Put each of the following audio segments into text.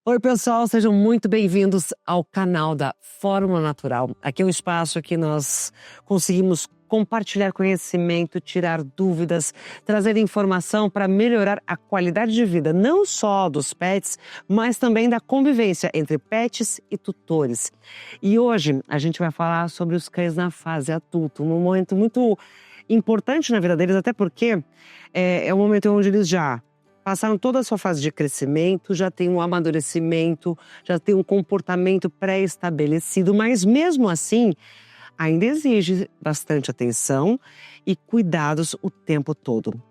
Oi, pessoal, sejam muito bem-vindos ao canal da Fórmula Natural. Aqui é um espaço que nós conseguimos compartilhar conhecimento, tirar dúvidas, trazer informação para melhorar a qualidade de vida, não só dos pets, mas também da convivência entre pets e tutores. E hoje a gente vai falar sobre os cães na fase adulta, um momento muito importante na vida deles, até porque é um momento onde eles já passaram toda a sua fase de crescimento, já tem um amadurecimento, já tem um comportamento pré-estabelecido, mas mesmo assim ainda exige bastante atenção e cuidados o tempo todo.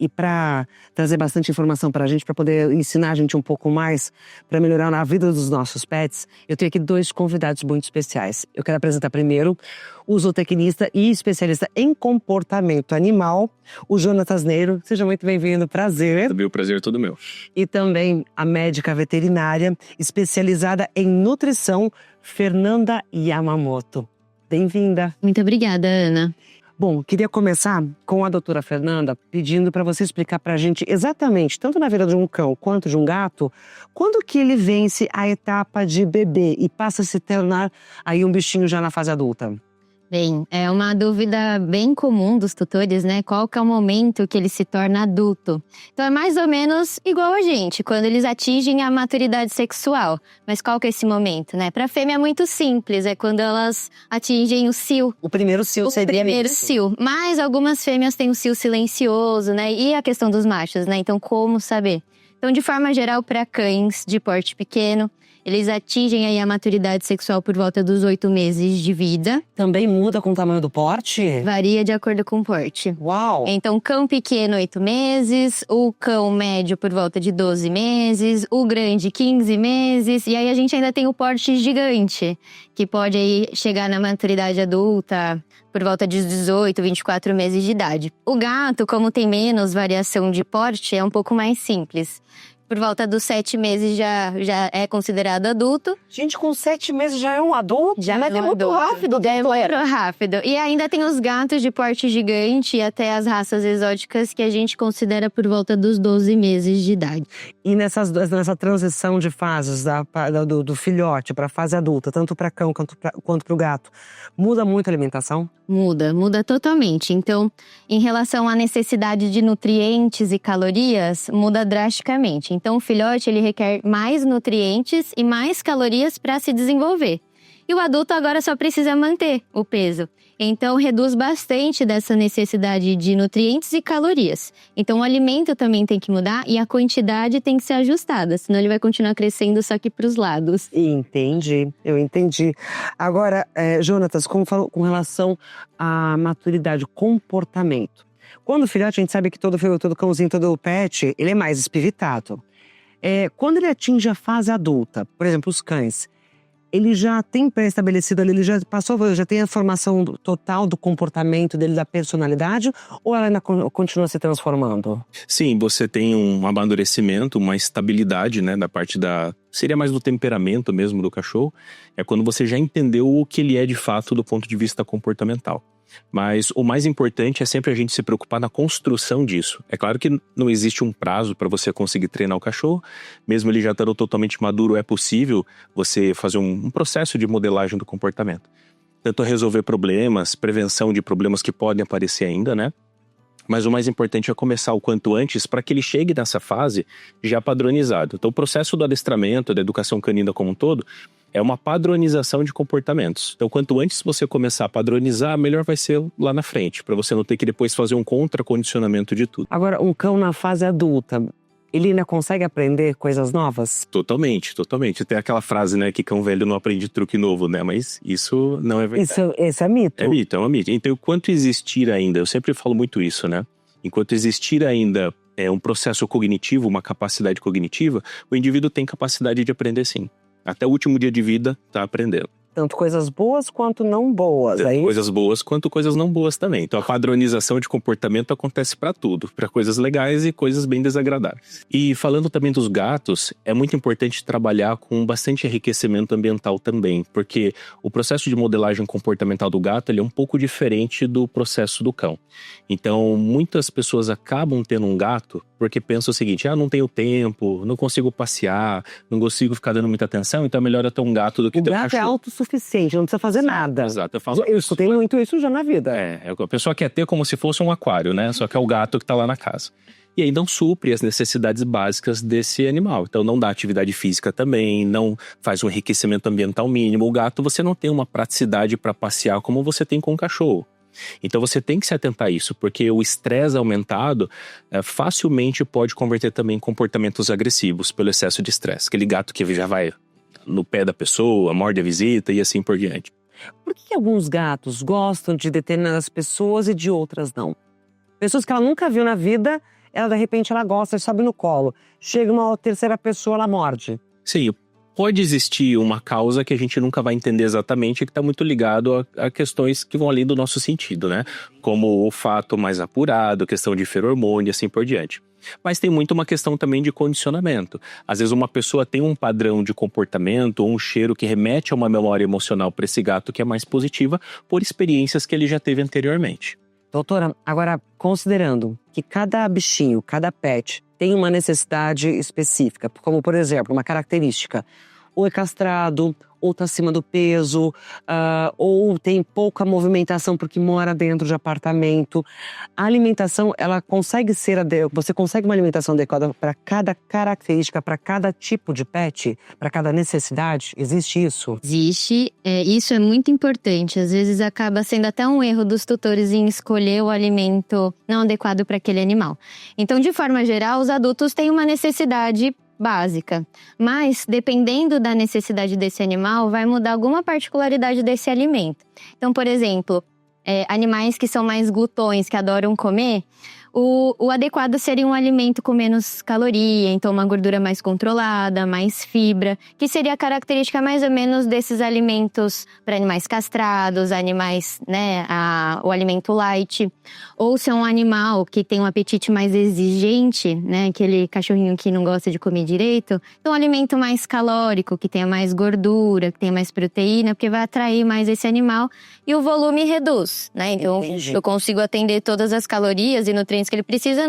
E para trazer bastante informação para a gente, para poder ensinar a gente um pouco mais, para melhorar a vida dos nossos pets, eu tenho aqui dois convidados muito especiais. Eu quero apresentar primeiro o zootecnista e especialista em comportamento animal, o Jonatas Neiro. Seja muito bem-vindo, prazer. Também o prazer é todo meu. E também a médica veterinária especializada em nutrição, Fernanda Yamamoto. Bem-vinda. Muito obrigada, Ana. Bom, queria começar com a doutora Fernanda pedindo para você explicar para a gente exatamente, tanto na vida de um cão quanto de um gato, quando que ele vence a etapa de bebê e passa a se tornar aí um bichinho já na fase adulta? Bem, é uma dúvida bem comum dos tutores, né? Qual que é o momento que ele se torna adulto? Então é mais ou menos igual a gente, quando eles atingem a maturidade sexual. Mas qual que é esse momento, né? Para a fêmea é muito simples, é quando elas atingem o cio. O primeiro cio seria primeiro cio. Mas algumas fêmeas têm o cio silencioso, né? E a questão dos machos, né? Então como saber? Então, de forma geral, para cães de porte pequeno, eles atingem aí a maturidade sexual por volta dos 8 meses de vida. Também muda com o tamanho do porte? Varia de acordo com o porte. Uau! Então, cão pequeno, 8 meses. O cão médio por volta de 12 meses. O grande, 15 meses. E aí a gente ainda tem o porte gigante, que pode aí chegar na maturidade adulta por volta de 18, 24 meses de idade. O gato, como tem menos variação de porte, é um pouco mais simples. Por volta dos 7 meses já é considerado adulto. Gente, com 7 meses já é um adulto? Já mas é muito adulto. rápido, É muito rápido. E ainda tem os gatos de porte gigante e até as raças exóticas que a gente considera por volta dos 12 meses de idade. E nessa transição de fases do filhote para a fase adulta, tanto para cão quanto para o gato, muda muito a alimentação? Muda totalmente. Então, em relação à necessidade de nutrientes e calorias, muda drasticamente. Então, o filhote ele requer mais nutrientes e mais calorias para se desenvolver. E o adulto agora só precisa manter o peso. Então, reduz bastante dessa necessidade de nutrientes e calorias. Então, o alimento também tem que mudar e a quantidade tem que ser ajustada, senão ele vai continuar crescendo só que para os lados. Entendi, eu entendi. Agora, Jonatas, como falou com relação à maturidade, comportamento. Quando o filhote, a gente sabe que todo cãozinho, todo pet, ele é mais espiritado. Quando ele atinge a fase adulta, por exemplo, os cães, ele já tem pré-estabelecido ali, ele já tem a formação total do comportamento dele, da personalidade, ou ela ainda continua se transformando? Sim, você tem um amadurecimento, uma estabilidade, né, da parte seria mais do temperamento mesmo do cachorro. É quando você já entendeu o que ele é de fato do ponto de vista comportamental. Mas o mais importante é sempre a gente se preocupar na construção disso. É claro que não existe um prazo para você conseguir treinar o cachorro. Mesmo ele já estando totalmente maduro, é possível você fazer um processo de modelagem do comportamento. Tanto resolver problemas, prevenção de problemas que podem aparecer ainda, né? Mas o mais importante é começar o quanto antes para que ele chegue nessa fase já padronizado. Então o processo do adestramento, da educação canina como um todo, é uma padronização de comportamentos. Então quanto antes você começar a padronizar, melhor vai ser lá na frente, para você não ter que depois fazer um contracondicionamento de tudo. Agora, um cão na fase adulta, ele ainda consegue aprender coisas novas? Totalmente, totalmente. Tem aquela frase, né, que cão velho não aprende truque novo, né? Mas isso não é verdade. Isso é mito? É mito, é um mito. Então, enquanto existir ainda, eu sempre falo muito isso, né? Enquanto existir ainda um processo cognitivo, uma capacidade cognitiva, o indivíduo tem capacidade de aprender sim. Até o último dia de vida tá aprendendo. tanto coisas boas quanto não boas. Aí... Coisas boas quanto coisas não boas também. Então a padronização de comportamento acontece para tudo, para coisas legais e coisas bem desagradáveis. E falando também dos gatos, é muito importante trabalhar com bastante enriquecimento ambiental também, porque o processo de modelagem comportamental do gato ele é um pouco diferente do processo do cão. Então muitas pessoas acabam tendo um gato porque pensam o seguinte: não tenho tempo, não consigo passear, não consigo ficar dando muita atenção, então é melhor eu ter um gato do que ter um cachorro. O gato é autossuficiente, não precisa fazer nada. Exato. Eu escutei muito isso já na vida. A pessoa quer ter como se fosse um aquário, né? Só que é o gato que tá lá na casa. E aí não supre as necessidades básicas desse animal. Então não dá atividade física também, não faz um enriquecimento ambiental mínimo. O gato você não tem uma praticidade para passear como você tem com o cachorro. Então você tem que se atentar a isso, porque o estresse aumentado facilmente pode converter também em comportamentos agressivos pelo excesso de estresse. Aquele gato que já vai no pé da pessoa, morde a visita e assim por diante. Por que alguns gatos gostam de determinadas pessoas e de outras não? Pessoas que ela nunca viu na vida, ela de repente ela gosta, sobe no colo. Chega uma terceira pessoa, ela morde. Sim, pode existir uma causa que a gente nunca vai entender exatamente, que está muito ligado a questões que vão além do nosso sentido, né? Como o olfato mais apurado, questão de feromônio e assim por diante. Mas tem muito uma questão também de condicionamento. Às vezes uma pessoa tem um padrão de comportamento ou um cheiro que remete a uma memória emocional para esse gato que é mais positiva por experiências que ele já teve anteriormente. Doutora, agora considerando que cada bichinho, cada pet tem uma necessidade específica, como por exemplo, uma característica, ou é castrado, ou está acima do peso, ou tem pouca movimentação porque mora dentro de apartamento. A alimentação, ela consegue ser você consegue uma alimentação adequada para cada característica, para cada tipo de pet, para cada necessidade? Existe isso? Existe, isso é muito importante. Às vezes acaba sendo até um erro dos tutores em escolher o alimento não adequado para aquele animal. Então, de forma geral, os adultos têm uma necessidade básica, mas dependendo da necessidade desse animal, vai mudar alguma particularidade desse alimento. Então, por exemplo, animais que são mais glutões, que adoram comer, o adequado seria um alimento com menos caloria, então uma gordura mais controlada, mais fibra, que seria a característica mais ou menos desses alimentos para animais castrados, animais, né, o alimento light. Ou se é um animal que tem um apetite mais exigente, né, aquele cachorrinho que não gosta de comer direito, então um alimento mais calórico, que tenha mais gordura, que tenha mais proteína, porque vai atrair mais esse animal e o volume reduz, né? Então eu consigo atender todas as calorias e nutrientes que ele precisa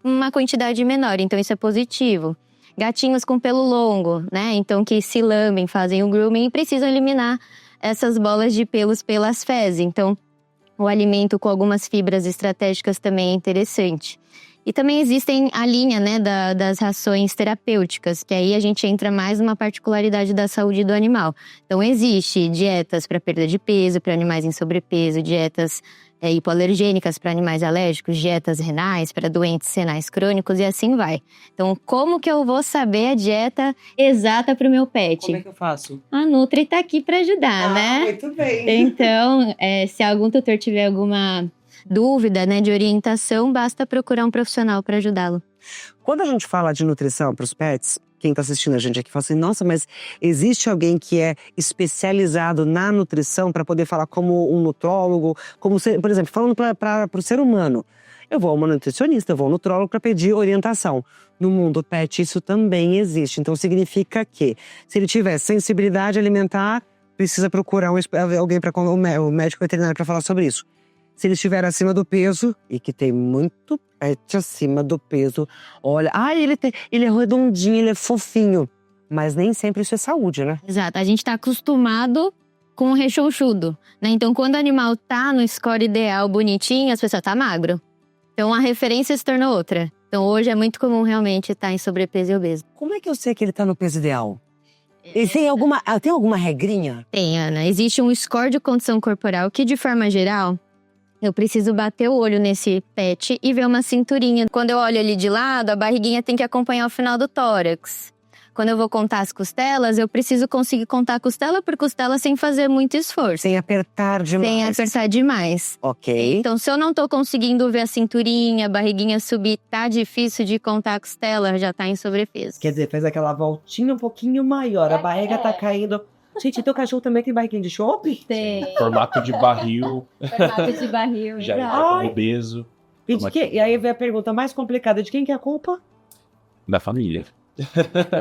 numa quantidade menor, então isso é positivo. Gatinhos com pelo longo, né? Então que se lambem, fazem o grooming e precisam eliminar essas bolas de pelos pelas fezes. Então o alimento com algumas fibras estratégicas também é interessante. E também existem a linha, né, das rações terapêuticas, que aí a gente entra mais numa particularidade da saúde do animal. Então existe dietas para perda de peso, para animais em sobrepeso, dietas hipoalergênicas para animais alérgicos, dietas renais para doentes renais crônicos e assim vai. Então, como que eu vou saber a dieta exata para o meu pet? Como é que eu faço? A Nutri está aqui para ajudar, né? Muito bem. Então, se algum tutor tiver alguma dúvida, né, de orientação, basta procurar um profissional para ajudá-lo. Quando a gente fala de nutrição para os pets, quem está assistindo a gente aqui fala assim: nossa, mas existe alguém que é especializado na nutrição para poder falar como um nutrólogo? Como, por exemplo, falando para o ser humano. Eu vou a uma nutricionista, eu vou ao nutrólogo para pedir orientação. No mundo pet isso também existe. Então significa que se ele tiver sensibilidade alimentar, precisa procurar alguém o médico veterinário para falar sobre isso. Se ele estiver acima do peso, e que tem muito pet acima do peso, olha, ele é redondinho, ele é fofinho. Mas nem sempre isso é saúde, né? Exato, a gente está acostumado com o rechonchudo, né? Então quando o animal tá no score ideal, bonitinho, as pessoas tá magro. Então a referência se tornou outra. Então hoje é muito comum realmente estar em sobrepeso e obeso. Como é que eu sei que ele tá no peso ideal? E tem alguma regrinha? Tem, Ana. Existe um score de condição corporal que, de forma geral, eu preciso bater o olho nesse pet e ver uma cinturinha. Quando eu olho ali de lado, a barriguinha tem que acompanhar o final do tórax. Quando eu vou contar as costelas, eu preciso conseguir contar costela por costela sem fazer muito esforço. Sem apertar demais. Sem apertar demais. Ok. Então, se eu não tô conseguindo ver a cinturinha, a barriguinha subir, tá difícil de contar a costela, já tá em sobrepeso. Quer dizer, faz aquela voltinha um pouquinho maior, a barriga tá caindo Gente, teu cachorro também tem barriguinha de chope? Tem. Formato de barril, Formato de barril. já exato. entra Ai. como obeso. E aí vem a pergunta mais complicada, de quem que é a culpa? Da família.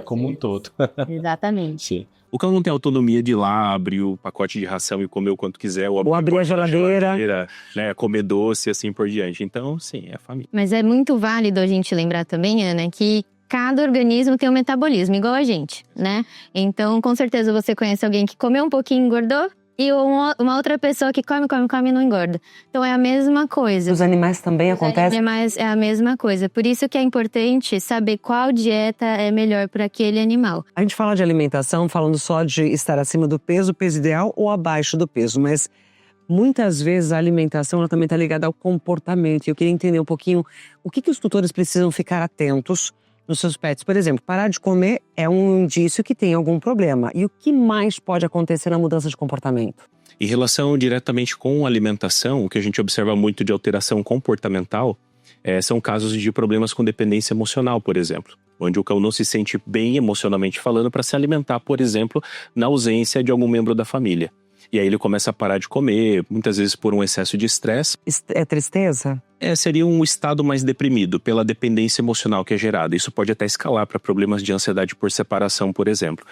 Como um todo. Exatamente. Sim. O cão não tem autonomia de ir lá, abrir o pacote de ração e comer o quanto quiser. Ou abrir a geladeira. Né, comer doce e assim por diante. Então, sim, é a família. Mas é muito válido a gente lembrar também, Ana, que cada organismo tem um metabolismo igual a gente, né? Então, com certeza você conhece alguém que comeu um pouquinho e engordou e uma outra pessoa que come e não engorda. Então, é a mesma coisa. Os animais também acontece? Mas é a mesma coisa. Por isso que é importante saber qual dieta é melhor para aquele animal. A gente fala de alimentação falando só de estar acima do peso ideal ou abaixo do peso, mas muitas vezes a alimentação ela também está ligada ao comportamento. Eu queria entender um pouquinho o que os tutores precisam ficar atentos nos seus pets. Por exemplo, parar de comer é um indício que tem algum problema. E o que mais pode acontecer na mudança de comportamento? Em relação diretamente com a alimentação, o que a gente observa muito de alteração comportamental são casos de problemas com dependência emocional, por exemplo. Onde o cão não se sente bem emocionalmente falando para se alimentar, por exemplo, na ausência de algum membro da família. E aí ele começa a parar de comer, muitas vezes por um excesso de estresse. É tristeza? Seria um estado mais deprimido pela dependência emocional que é gerada. Isso pode até escalar para problemas de ansiedade por separação, por exemplo.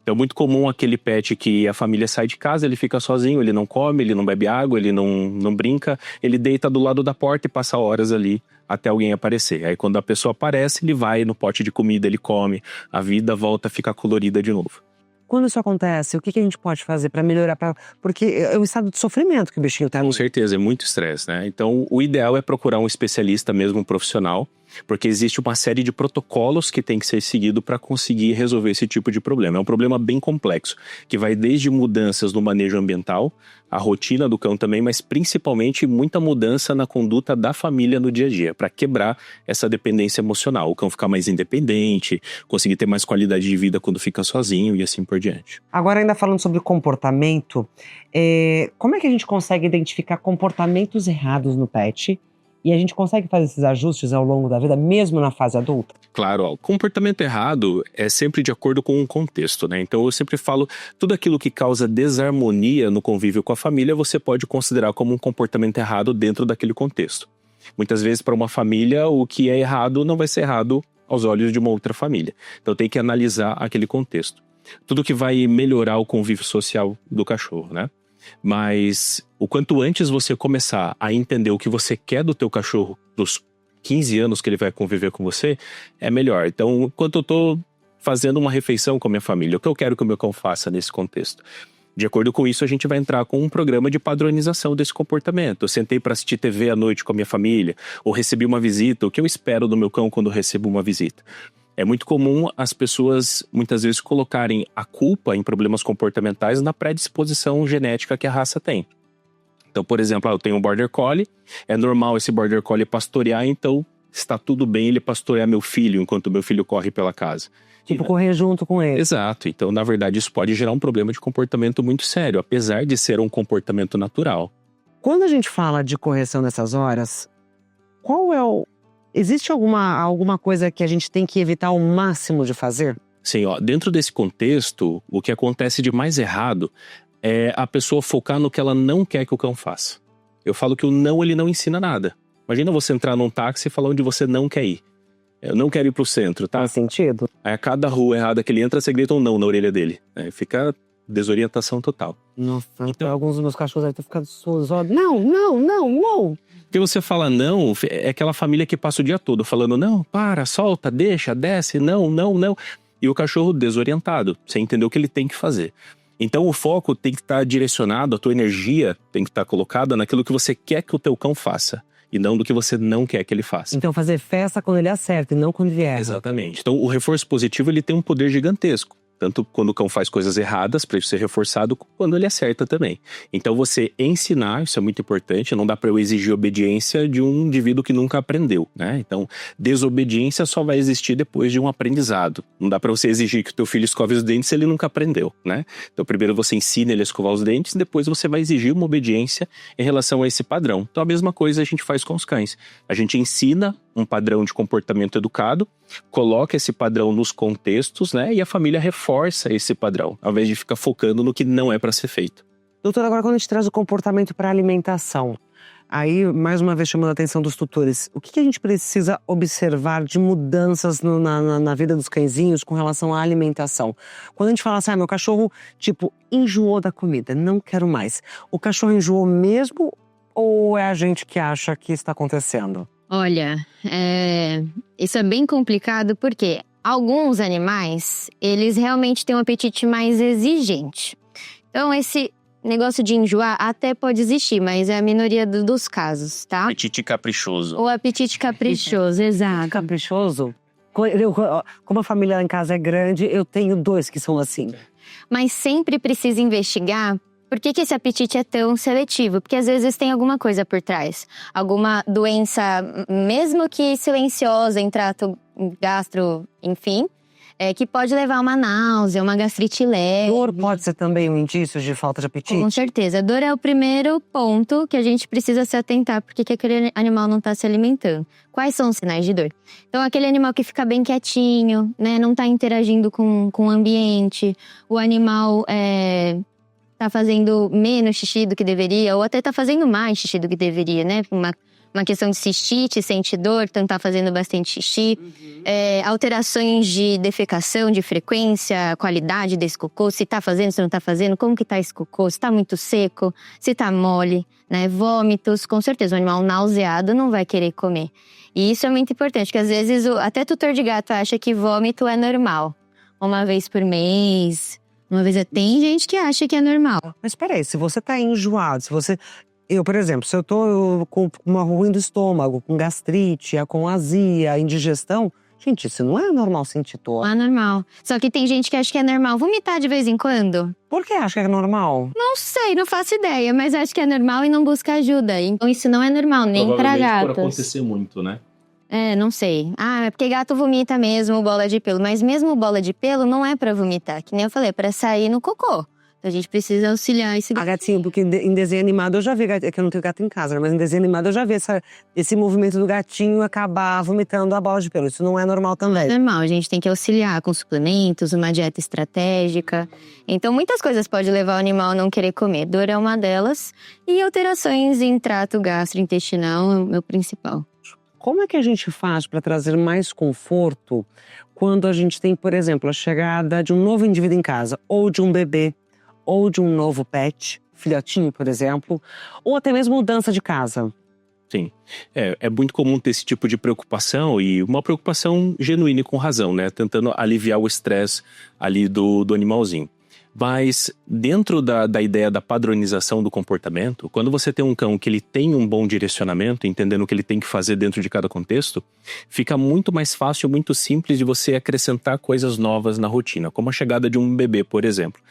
Então é muito comum aquele pet que a família sai de casa, ele fica sozinho, ele não come, ele não bebe água, ele não brinca, ele deita do lado da porta e passa horas ali até alguém aparecer. Aí quando a pessoa aparece, ele vai no pote de comida, ele come, a vida volta a ficar colorida de novo. Quando isso acontece, o que a gente pode fazer para melhorar? Porque é um estado de sofrimento que o bichinho está. Com certeza, é muito estresse, né? Então, o ideal é procurar um especialista mesmo, um profissional, porque existe uma série de protocolos que tem que ser seguido para conseguir resolver esse tipo de problema. É um problema bem complexo, que vai desde mudanças no manejo ambiental, a rotina do cão também, mas principalmente muita mudança na conduta da família no dia a dia, para quebrar essa dependência emocional. O cão ficar mais independente, conseguir ter mais qualidade de vida quando fica sozinho e assim por diante. Agora, ainda falando sobre comportamento, como é que a gente consegue identificar comportamentos errados no pet? E a gente consegue fazer esses ajustes ao longo da vida, mesmo na fase adulta? Claro, o comportamento errado é sempre de acordo com o contexto, né? Então eu sempre falo, tudo aquilo que causa desarmonia no convívio com a família, você pode considerar como um comportamento errado dentro daquele contexto. Muitas vezes para uma família, o que é errado não vai ser errado aos olhos de uma outra família. Então tem que analisar aquele contexto. Tudo que vai melhorar o convívio social do cachorro, né? Mas o quanto antes você começar a entender o que você quer do teu cachorro, dos 15 anos que ele vai conviver com você, é melhor. Então, enquanto eu tô fazendo uma refeição com a minha família, o que eu quero que o meu cão faça nesse contexto? De acordo com isso, a gente vai entrar com um programa de padronização desse comportamento. Eu sentei para assistir TV à noite com a minha família, ou recebi uma visita, o que eu espero do meu cão quando eu recebo uma visita? É muito comum as pessoas, muitas vezes, colocarem a culpa em problemas comportamentais na predisposição genética que a raça tem. Então, por exemplo, eu tenho um Border Collie, é normal esse Border Collie pastorear, então está tudo bem ele pastorear meu filho enquanto meu filho corre pela casa. Tipo, correr junto com ele. Exato. Então, na verdade, isso pode gerar um problema de comportamento muito sério, apesar de ser um comportamento natural. Quando a gente fala de correção nessas horas, qual é o... Existe alguma coisa que a gente tem que evitar ao máximo de fazer? Sim, dentro desse contexto, o que acontece de mais errado é a pessoa focar no que ela não quer que o cão faça. Eu falo que o não, ele não ensina nada. Imagina você entrar num táxi e falar onde você não quer ir. Eu não quero ir pro centro, tá? Faz sentido? Aí a cada rua errada que ele entra, você grita um não na orelha dele. Aí fica desorientação total. Nossa, então alguns dos meus cachorros aí estão ficando surdos. Não. Porque você fala não, é aquela família que passa o dia todo falando não, para, solta, deixa, desce, não. E o cachorro desorientado, sem entender o que ele tem que fazer. Então o foco tem que estar direcionado, a tua energia tem que estar colocada naquilo que você quer que o teu cão faça. E não do que você não quer que ele faça. Então fazer festa quando ele acerta e não quando ele erra. Exatamente. Então o reforço positivo ele tem um poder gigantesco. Tanto quando o cão faz coisas erradas, para isso ser reforçado, quando ele acerta também. Então você ensinar, isso é muito importante, não dá para eu exigir obediência de um indivíduo que nunca aprendeu, né? Então desobediência só vai existir depois de um aprendizado. Não dá para você exigir que o teu filho escove os dentes se ele nunca aprendeu, né? Então primeiro você ensina ele a escovar os dentes, depois você vai exigir uma obediência em relação a esse padrão. Então a mesma coisa a gente faz com os cães. A gente ensina um padrão de comportamento educado, coloca esse padrão nos contextos, né? E a família reforça esse padrão, ao invés de ficar focando no que não é para ser feito. Doutor, agora quando a gente traz o comportamento para a alimentação, aí, mais uma vez chamando a atenção dos tutores, o que a gente precisa observar de mudanças na vida dos cãezinhos com relação à alimentação? Quando a gente fala assim, meu cachorro, tipo, enjoou da comida, não quero mais. O cachorro enjoou mesmo ou é a gente que acha que está acontecendo? Olha, isso é bem complicado porque alguns animais, eles realmente têm um apetite mais exigente. Então, esse negócio de enjoar até pode existir, mas é a minoria dos casos, tá? Apetite caprichoso. O apetite caprichoso, exato. Caprichoso? Como a família lá em casa é grande, eu tenho 2 que são assim. Mas sempre precisa investigar por que esse apetite é tão seletivo. Porque às vezes tem alguma coisa por trás. Alguma doença, mesmo que silenciosa, em trato gastro, enfim, que pode levar a uma náusea, uma gastrite leve. Dor pode ser também um indício de falta de apetite? Com certeza. Dor é o primeiro ponto que a gente precisa se atentar porque que aquele animal não está se alimentando. Quais são os sinais de dor? Então, aquele animal que fica bem quietinho, né, não está interagindo com o ambiente, o animal tá fazendo menos xixi do que deveria, ou até tá fazendo mais xixi do que deveria, né? Uma questão de cistite, sente dor, então tá fazendo bastante xixi. Alterações de defecação, de frequência, qualidade desse cocô, se tá fazendo, se não tá fazendo, como que tá esse cocô, se tá muito seco, se tá mole, né? Vômitos, com certeza, um animal nauseado não vai querer comer. E isso é muito importante, porque às vezes até tutor de gato acha que vômito é normal. Uma vez por mês, uma vez. Tem gente que acha que é normal. Mas peraí, se você tá enjoado, se você… Eu, por exemplo, se eu tô com uma ruim do estômago, com gastrite, com azia, indigestão… Gente, isso não é normal sentir dor. Não é normal. Só que tem gente que acha que é normal vomitar de vez em quando. Por que acha que é normal? Não sei, não faço ideia, mas acho que é normal e não busca ajuda. Então isso não é normal, nem pra gatos. Por acontecer muito, né? Não sei. É porque gato vomita mesmo, bola de pelo. Mas mesmo bola de pelo não é pra vomitar. Que nem eu falei, é pra sair no cocô. Então a gente precisa auxiliar esse gato. A gatinho, porque em desenho animado eu já vi, é que eu não tenho gato em casa, mas em desenho animado eu já vi esse movimento do gatinho acabar vomitando a bola de pelo. Isso não é normal também. É normal, a gente tem que auxiliar com suplementos, uma dieta estratégica. Então muitas coisas podem levar o animal a não querer comer. Dor é uma delas. E alterações em trato gastrointestinal é o meu principal. Como é que a gente faz para trazer mais conforto quando a gente tem, por exemplo, a chegada de um novo indivíduo em casa, ou de um bebê, ou de um novo pet, filhotinho, por exemplo, ou até mesmo mudança de casa? Sim, é muito comum ter esse tipo de preocupação e uma preocupação genuína e com razão, né? Tentando aliviar o estresse ali do animalzinho. Mas dentro da ideia da padronização do comportamento, quando você tem um cão que ele tem um bom direcionamento, entendendo o que ele tem que fazer dentro de cada contexto, fica muito mais fácil, muito simples de você acrescentar coisas novas na rotina, como a chegada de um bebê, por exemplo.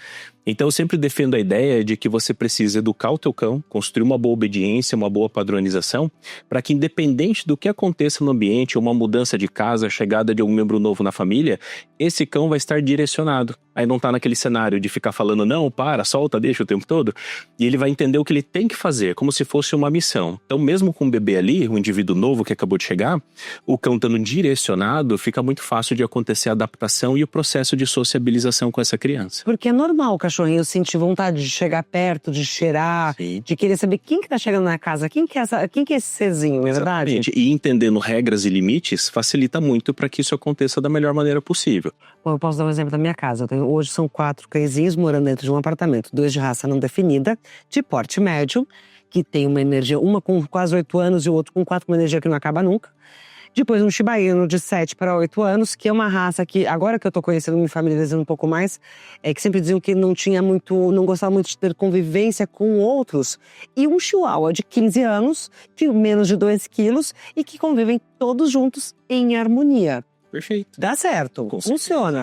Então eu sempre defendo a ideia de que você precisa educar o teu cão, construir uma boa obediência, uma boa padronização, para que independente do que aconteça no ambiente, uma mudança de casa, a chegada de um membro novo na família, esse cão vai estar direcionado. Aí não tá naquele cenário de ficar falando, não, para, solta, deixa o tempo todo. E ele vai entender o que ele tem que fazer, como se fosse uma missão. Então mesmo com um bebê ali, um indivíduo novo que acabou de chegar, o cão estando direcionado, fica muito fácil de acontecer a adaptação e o processo de sociabilização com essa criança. Porque é normal o cachorrinho sentir vontade de chegar perto, de cheirar, Sim. de querer saber quem que tá chegando na casa, quem que é esse serzinho, não é verdade? Exatamente. E entendendo regras e limites facilita muito para que isso aconteça da melhor maneira possível. Bom, eu posso dar um exemplo da minha casa. Hoje são 4 cãezinhos morando dentro de um apartamento. 2 de raça não definida, de porte médio, que tem uma energia, uma com quase 8 anos e o outro com 4 com uma energia que não acaba nunca. Depois um Shiba Inu de 7 para 8 anos, que é uma raça que, agora que eu tô conhecendo, me familiarizando um pouco mais, que sempre diziam que não gostava muito de ter convivência com outros. E um Chihuahua de 15 anos, de menos de 2 quilos, e que convivem todos juntos em harmonia. Perfeito. Dá certo,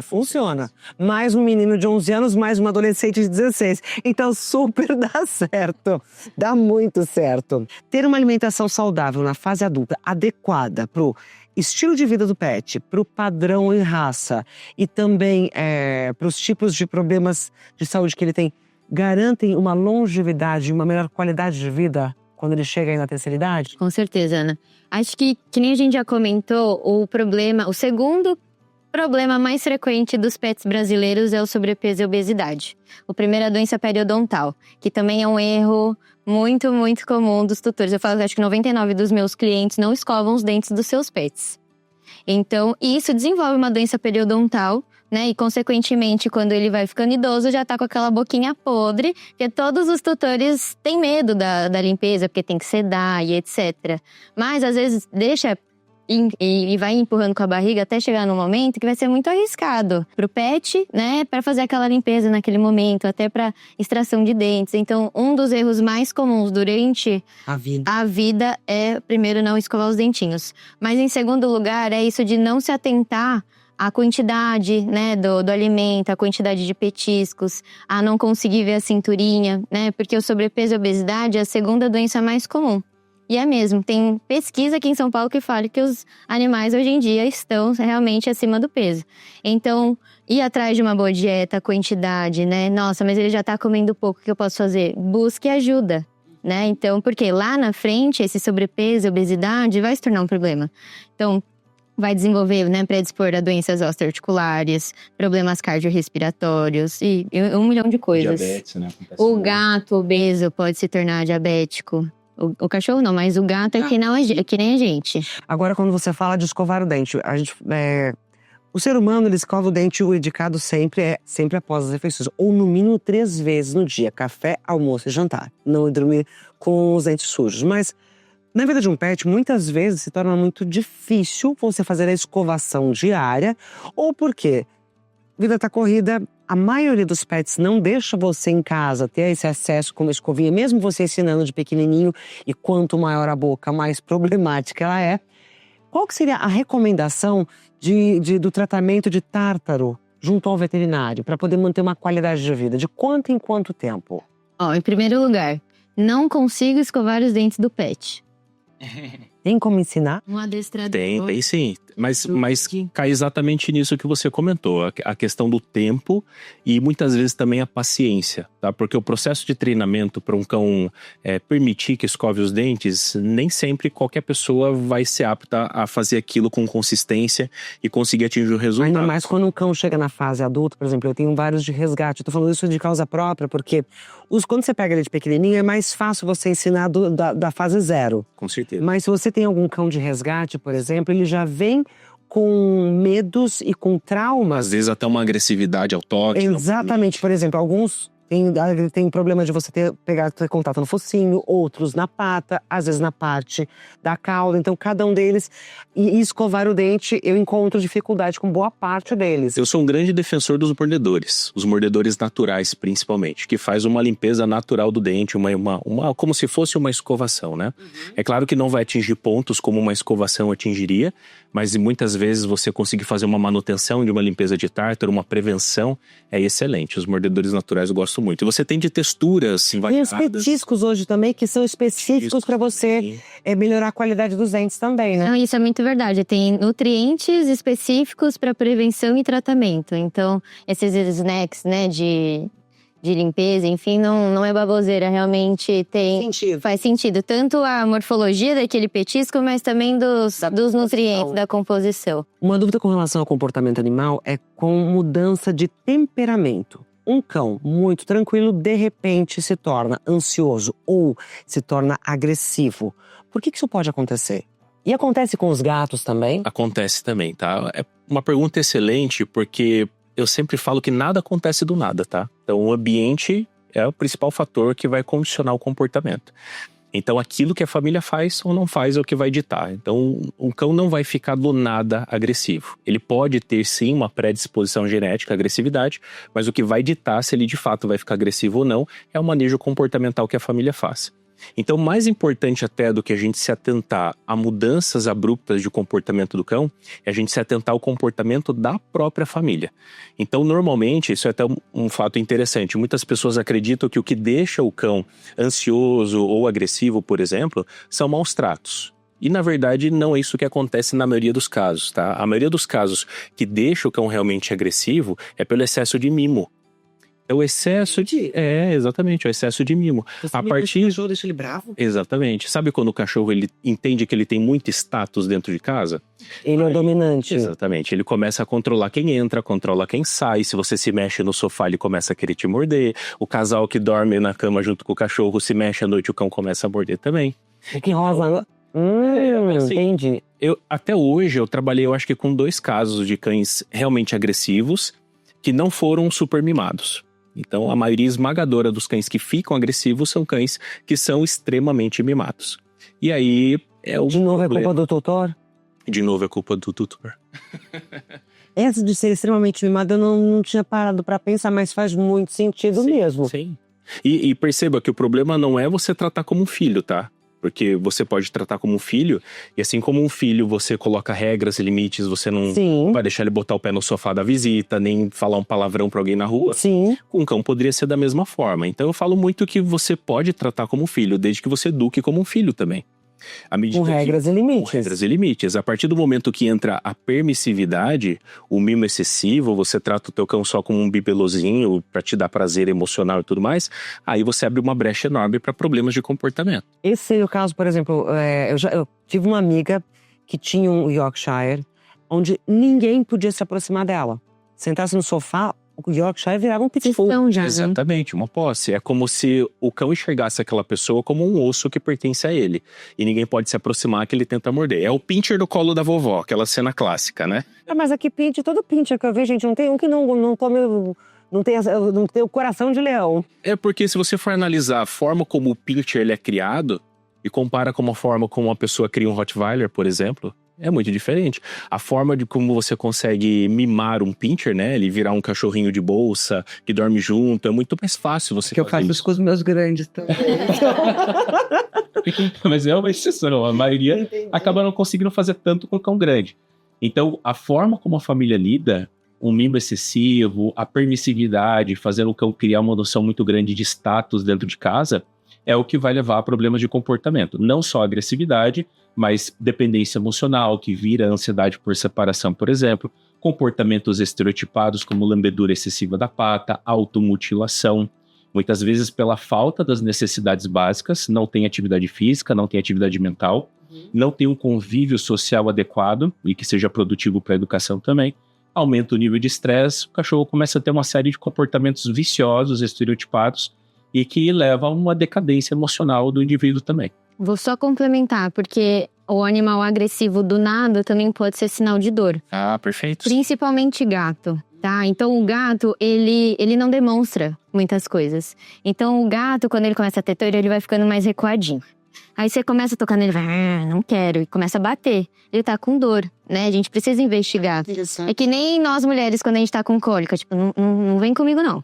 funciona. Mais um menino de 11 anos, mais uma adolescente de 16. Então super dá certo, dá muito certo. Ter uma alimentação saudável na fase adulta, adequada pro estilo de vida do pet, pro padrão e raça e também pros tipos de problemas de saúde que ele tem, garantem uma longevidade e uma melhor qualidade de vida quando ele chega aí na terceira idade? Com certeza, Ana. Acho que nem a gente já comentou, o segundo problema mais frequente dos pets brasileiros é o sobrepeso e obesidade. O primeiro é a doença periodontal, que também é um erro muito, muito comum dos tutores. Eu falo que acho que 99% dos meus clientes não escovam os dentes dos seus pets. Então, isso desenvolve uma doença periodontal, né? E, consequentemente, quando ele vai ficando idoso, já tá com aquela boquinha podre, porque todos os tutores têm medo da limpeza, porque tem que sedar e etc. Mas, às vezes, deixa e vai empurrando com a barriga até chegar num momento que vai ser muito arriscado pro pet, né? Para fazer aquela limpeza naquele momento, até para extração de dentes. Então, um dos erros mais comuns durante a vida é, primeiro, não escovar os dentinhos. Mas, em segundo lugar, é isso de não se atentar à quantidade, né, do alimento, a quantidade de petiscos, a não conseguir ver a cinturinha, né? Porque o sobrepeso e a obesidade é a segunda doença mais comum. E é mesmo, tem pesquisa aqui em São Paulo que fala que os animais hoje em dia estão realmente acima do peso. Então, ir atrás de uma boa dieta, quantidade, né? Nossa, mas ele já tá comendo pouco, o que eu posso fazer? Busque ajuda, né? Então, porque lá na frente, esse sobrepeso, obesidade vai se tornar um problema. Então, vai desenvolver, né, predispor a doenças osteoarticulares, problemas cardiorrespiratórios e 1 milhão de coisas. Diabetes, né? O gato obeso pode se tornar diabético. O cachorro não, mas o gato é que nem a gente. Agora, quando você fala de escovar o dente, o ser humano, ele escova o dente, o indicado sempre após as refeições. Ou no mínimo 3 vezes no dia, café, almoço e jantar. Não dormir com os dentes sujos. Mas, na vida de um pet, muitas vezes se torna muito difícil você fazer a escovação diária. Ou porque a vida está corrida, a maioria dos pets não deixa você em casa ter esse acesso com uma escovinha, mesmo você ensinando de pequenininho, e quanto maior a boca, mais problemática ela é. Qual que seria a recomendação do tratamento de tártaro junto ao veterinário para poder manter uma qualidade de vida? De quanto em quanto tempo? Em primeiro lugar, não consigo escovar os dentes do pet. Tem como ensinar? Um adestrador. Tem sim. Mas cai exatamente nisso que você comentou. A questão do tempo e muitas vezes também a paciência, tá? Porque o processo de treinamento para um cão permitir que escove os dentes, nem sempre qualquer pessoa vai ser apta a fazer aquilo com consistência e conseguir atingir o resultado. Ainda mais quando um cão chega na fase adulta, por exemplo, eu tenho vários de resgate. Eu tô falando isso de causa própria, porque quando você pega ele de pequenininho, é mais fácil você ensinar da fase 0. Com certeza. Mas se você tem algum cão de resgate, por exemplo, ele já vem com medos e com traumas. Às vezes até uma agressividade ao toque. Exatamente. Por exemplo, alguns tem problema de você ter contato no focinho, outros na pata, às vezes na parte da cauda. Então, cada um deles, e escovar o dente, eu encontro dificuldade com boa parte deles. Eu sou um grande defensor dos mordedores, os mordedores naturais principalmente, que faz uma limpeza natural do dente, como se fosse uma escovação, né? Uhum. É claro que não vai atingir pontos como uma escovação atingiria, mas muitas vezes você conseguir fazer uma manutenção de uma limpeza de tártaro, uma prevenção, é excelente. Os mordedores naturais eu gosto muito. E você tem de texturas variadas. E os petiscos hoje também, que são específicos para você melhorar a qualidade dos dentes também, né? Não, isso é muito verdade. Tem nutrientes específicos para prevenção e tratamento. Então, esses snacks, né, de limpeza, enfim, não é baboseira, realmente faz sentido. Tanto a morfologia daquele petisco, mas também dos nutrientes, da composição. Uma dúvida com relação ao comportamento animal é com mudança de temperamento. Um cão muito tranquilo, de repente, se torna ansioso ou se torna agressivo. Por que isso pode acontecer? E acontece com os gatos também? Acontece também, tá? É uma pergunta excelente, porque eu sempre falo que nada acontece do nada, tá? Então o ambiente é o principal fator que vai condicionar o comportamento. Então aquilo que a família faz ou não faz é o que vai ditar. Então um cão não vai ficar do nada agressivo. Ele pode ter sim uma predisposição genética à agressividade, mas o que vai ditar se ele de fato vai ficar agressivo ou não é o manejo comportamental que a família faz. Então, mais importante até do que a gente se atentar a mudanças abruptas de comportamento do cão, é a gente se atentar ao comportamento da própria família. Então, normalmente, isso é até um fato interessante. Muitas pessoas acreditam que o que deixa o cão ansioso ou agressivo, por exemplo, são maus tratos. E, na verdade, não é isso que acontece na maioria dos casos, tá? A maioria dos casos que deixa o cão realmente agressivo é pelo excesso de mimo. É o excesso de... exatamente, o excesso de mimo. Você A me partir... cachorro deixa ele bravo? Exatamente. Sabe quando o cachorro ele entende que ele tem muito status dentro de casa? Ele é o dominante. Exatamente. Ele começa a controlar quem entra, controla quem sai. Se você se mexe no sofá, ele começa a querer te morder. O casal que dorme na cama junto com o cachorro se mexe à noite, o cão começa a morder também. Que rosa. Assim, Entendi. Até hoje eu trabalhei, eu acho que com 2 casos de cães realmente agressivos que não foram super mimados. Então a maioria esmagadora dos cães que ficam agressivos são cães que são extremamente mimados. E aí é o De novo problema. é culpa do tutor? De novo é culpa do tutor. Essa de ser extremamente mimado eu não tinha parado pra pensar, mas faz muito sentido mesmo. Sim. E perceba que o problema não é você tratar como um filho, tá? Porque você pode tratar como um filho, e assim como um filho, você coloca regras e limites, você não Sim. vai deixar ele botar o pé no sofá da visita, nem falar um palavrão pra alguém na rua. Sim. Com um cão poderia ser da mesma forma. Então eu falo muito que você pode tratar como um filho, desde que você eduque como um filho também. À medida Com regras e limites. Com regras e limites. A partir do momento que entra a permissividade, o mimo excessivo, você trata o teu cão só como um bibelozinho pra te dar prazer emocional e tudo mais, aí você abre uma brecha enorme pra problemas de comportamento. Esse seria o caso, por exemplo, eu tive uma amiga que tinha um Yorkshire, onde ninguém podia se aproximar dela. Sentasse no sofá, o Yorkshire virava um pitbull. Então, já, né? Exatamente, uma posse. É como se o cão enxergasse aquela pessoa como um osso que pertence a ele. E ninguém pode se aproximar que ele tenta morder. É o pincher do colo da vovó, aquela cena clássica, né? Mas aqui todo pincher que eu vejo, gente, não tem um que não tome... Não tem o coração de leão. É porque se você for analisar a forma como o pincher ele é criado e compara com a forma como uma pessoa cria um Rottweiler, por exemplo, é muito diferente. A forma de como você consegue mimar um pincher, né? Ele virar um cachorrinho de bolsa, que dorme junto, é muito mais fácil você Que eu faço isso com os meus grandes também. Mas é uma exceção, a maioria acaba não conseguindo fazer tanto com o cão grande. Então, a forma como a família lida, um mimo excessivo, a permissividade, fazendo o cão criar uma noção muito grande de status dentro de casa, é o que vai levar a problemas de comportamento. Não só agressividade, mas dependência emocional, que vira ansiedade por separação, por exemplo, comportamentos estereotipados como lambedura excessiva da pata, automutilação, muitas vezes pela falta das necessidades básicas, não tem atividade física, não tem atividade mental, não tem um convívio social adequado e que seja produtivo para a educação também, aumenta o nível de estresse, o cachorro começa a ter uma série de comportamentos viciosos, estereotipados, e que leva a uma decadência emocional do indivíduo também. Vou só complementar, porque o animal agressivo do nada também pode ser sinal de dor. Ah, perfeito. Principalmente gato, tá? Então o gato, ele não demonstra muitas coisas. Então o gato, quando ele começa a ter dor, ele vai ficando mais recuadinho. Aí você começa a tocar nele, vai, não quero, e começa a bater. Ele tá com dor, né? A gente precisa investigar. É que nem nós mulheres, quando a gente tá com cólica, tipo, não vem comigo não.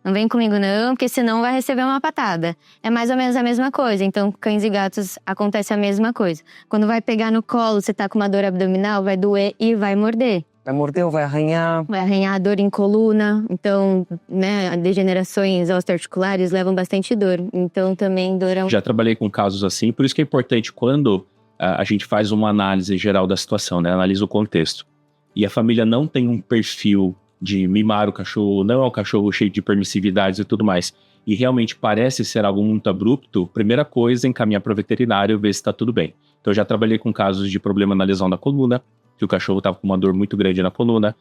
Não vem comigo não, porque senão vai receber uma patada. É mais ou menos a mesma coisa. Então, cães e gatos acontece a mesma coisa. Quando vai pegar no colo, você tá com uma dor abdominal, vai doer e vai morder. Vai morder ou vai arranhar? Vai arranhar, dor em coluna. Então, né, degenerações osteoarticulares levam bastante dor. Então, também dor é um... Já trabalhei com casos assim, por isso que é importante quando a gente faz uma análise geral da situação, né? Analisa o contexto. E a família não tem um perfil de mimar o cachorro, não é um cachorro cheio de permissividades e tudo mais, e realmente parece ser algo muito abrupto, primeira coisa, encaminhar para o veterinário, ver se está tudo bem. Então eu já trabalhei com casos de problema na lesão da coluna, que o cachorro estava com uma dor muito grande na coluna,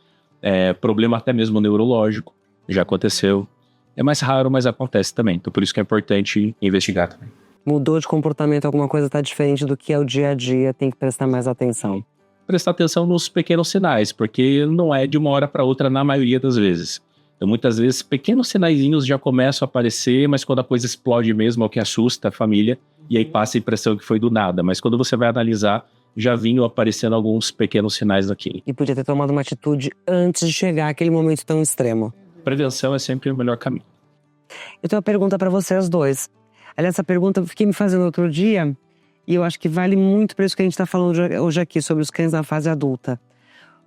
problema até mesmo neurológico, já aconteceu. É mais raro, mas acontece também, então por isso que é importante investigar também. Mudou de comportamento, alguma coisa está diferente do que é o dia a dia, tem que prestar mais atenção. Prestar atenção nos pequenos sinais, porque não é de uma hora para outra na maioria das vezes. Então, muitas vezes, pequenos sinaizinhos já começam a aparecer, mas quando a coisa explode mesmo, é o que assusta a família, e aí passa a impressão que foi do nada. Mas quando você vai analisar, já vinham aparecendo alguns pequenos sinais daquilo. E podia ter tomado uma atitude antes de chegar àquele momento tão extremo. Prevenção é sempre o melhor caminho. Eu tenho uma pergunta para vocês dois. Aliás, essa pergunta eu fiquei me fazendo outro dia, e eu acho que vale muito para isso que a gente está falando hoje aqui, sobre os cães na fase adulta.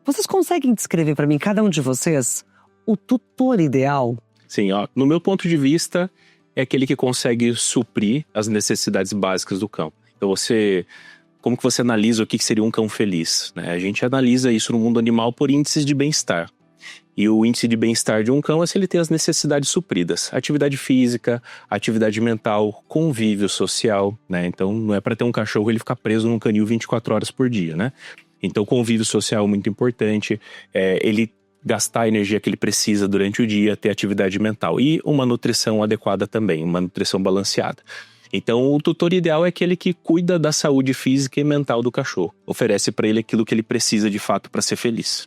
Vocês conseguem descrever para mim, cada um de vocês, o tutor ideal? Sim, ó, no meu ponto de vista, é aquele que consegue suprir as necessidades básicas do cão. Então como que você analisa o que seria um cão feliz, né? A gente analisa isso no mundo animal por índices de bem-estar. E o índice de bem-estar de um cão é se ele tem as necessidades supridas. Atividade física, atividade mental, convívio social, né? Então não é para ter um cachorro ele ficar preso num canil 24 horas por dia, né? Então convívio social é muito importante, ele gastar a energia que ele precisa durante o dia, ter atividade mental e uma nutrição adequada também, uma nutrição balanceada. Então o tutor ideal é aquele que cuida da saúde física e mental do cachorro, oferece para ele aquilo que ele precisa de fato para ser feliz.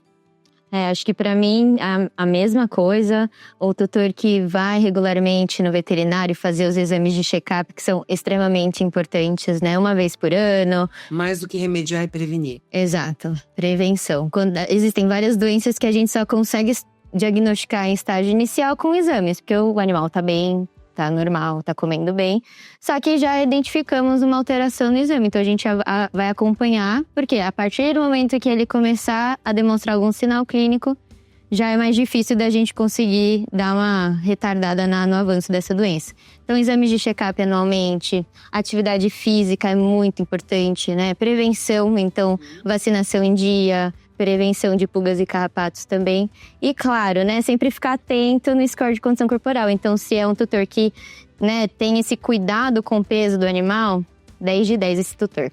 Acho que para mim a mesma coisa, o tutor que vai regularmente no veterinário fazer os exames de check-up, que são extremamente importantes, né? Uma vez por ano. Mais do que remediar e prevenir. Exato, prevenção. Existem várias doenças que a gente só consegue diagnosticar em estágio inicial com exames, porque o animal tá bem, tá normal, tá comendo bem. Só que já identificamos uma alteração no exame, então a gente vai acompanhar, porque a partir do momento que ele começar a demonstrar algum sinal clínico, já é mais difícil da gente conseguir dar uma retardada no avanço dessa doença. Então, exames de check-up anualmente, atividade física é muito importante, né? Prevenção, então, vacinação em dia, prevenção de pulgas e carrapatos também. E claro, né, sempre ficar atento no score de condição corporal. Então, se é um tutor que, né, tem esse cuidado com o peso do animal, 10 de 10 esse tutor.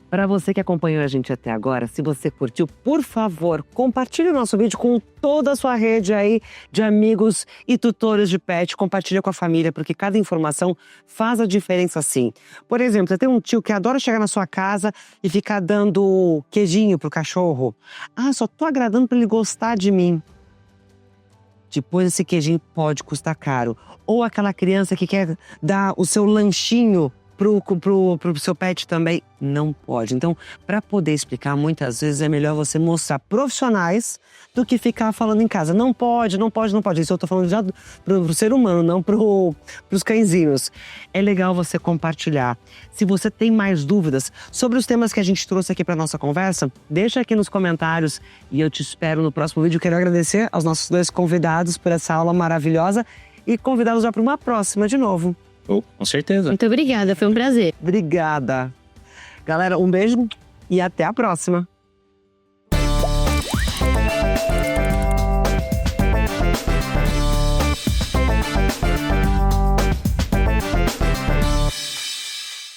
Para você que acompanhou a gente até agora, se você curtiu, por favor, compartilhe o nosso vídeo com toda a sua rede aí de amigos e tutores de pet. Compartilha com a família, porque cada informação faz a diferença sim. Por exemplo, você tem um tio que adora chegar na sua casa e ficar dando queijinho pro cachorro. Ah, só tô agradando para ele gostar de mim. Depois esse queijinho pode custar caro. Ou aquela criança que quer dar o seu lanchinho pro seu pet também, não pode. Então, para poder explicar, muitas vezes é melhor você mostrar profissionais do que ficar falando em casa. Não pode, não pode, não pode. Isso eu tô falando já pro ser humano, não pros cãezinhos. É legal você compartilhar. Se você tem mais dúvidas sobre os temas que a gente trouxe aqui para nossa conversa, deixa aqui nos comentários e eu te espero no próximo vídeo. Quero agradecer aos nossos 2 convidados por essa aula maravilhosa e convidá-los já para uma próxima de novo. Com certeza. Muito obrigada, foi um prazer. Obrigada. Galera, um beijo e até a próxima.